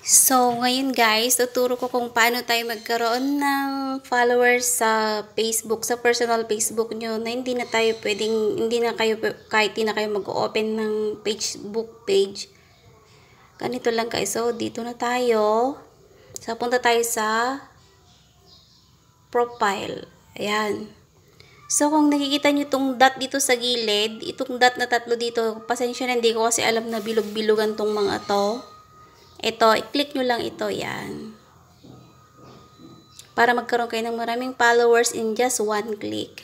So, ngayon guys, tuturo ko kung paano tayo magkaroon ng followers sa Facebook, sa personal Facebook nyo na hindi na tayo pwedeng, hindi na kayo, kahit hindi na kayo mag-open ng Facebook page. Ganito lang guys. So, dito na tayo. So, punta tayo sa profile. Ayan. So, kung nakikita nyo itong dot dito sa gilid, itong dot na tatlo dito, pasensya na, hindi ko kasi alam na bilog-bilogan tong mga to. Ito, i-click nyo lang ito, yan. Para magkaroon kayo ng maraming followers in just one click.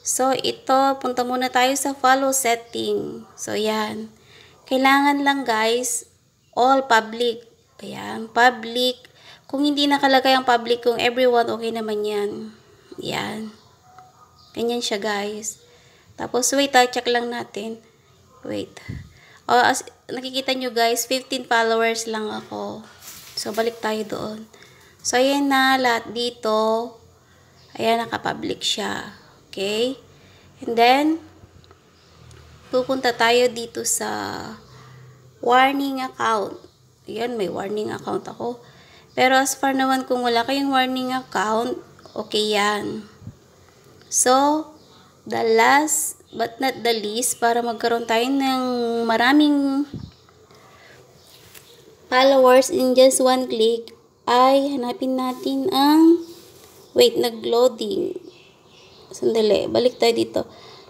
So, ito, punta muna tayo sa follow setting. So, yan. Kailangan lang guys, all public. Ayan, public. Kung hindi nakalagay ang public, kung everyone, okay naman yan. Yan. Ganyan siya guys. Tapos, wait, check lang natin. Wait. O, as nakikita nyo guys, 15 followers lang ako. So, balik tayo doon. So, ayan na, lahat dito. Ayan, nakapublic siya. Okay? And then, pupunta tayo dito sa warning account. Ayan, may warning account ako. Pero as far naman kung wala kayong warning account, okay yan. So, the last but not the least, para magkaroon tayo ng maraming followers in just one click, ay hanapin natin ang, wait, nag-loading. Sandali, balik tayo dito.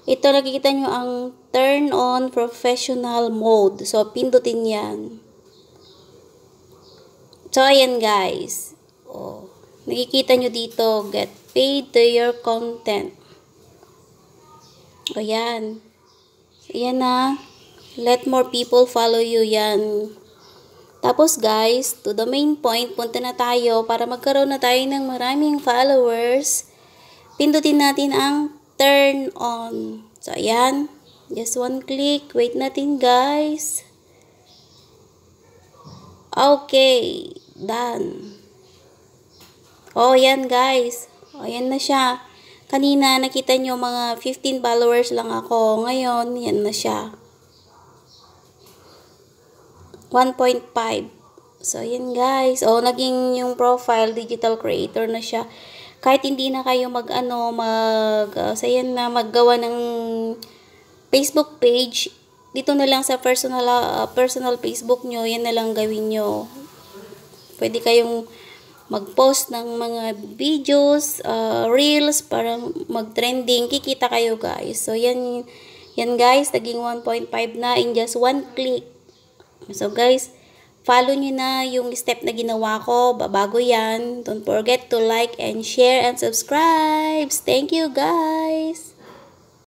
Ito, nakikita nyo ang turn on professional mode. So, pindutin yan. So, ayan guys. Oh, nakikita nyo dito, get paid to your content. Ayan. Ayan na. Let more people follow you. Yan. Tapos guys, to the main point, punta na tayo para magkaroon na tayo ng maraming followers. Pindutin natin ang turn on. So, ayan. Just one click. Wait natin guys. Okay. Done. Oh, yan guys. Oh, yan na siya. Kanina, nakita nyo mga 15 followers lang ako. Ngayon, yan na siya. 1.5. So, yan guys. O, naging yung profile, digital creator na siya. Kahit hindi na kayo maggawa ng Facebook page, dito na lang sa personal Facebook nyo, yan na lang gawin nyo. Pwede kayong mag-post ng mga videos, reels, para mag-trending. Kikita kayo guys. So, yan guys, naging 1.5 na in just one click. So, guys, follow nyo na yung step na ginawa ko. Babago yan. Don't forget to like and share and subscribe. Thank you guys.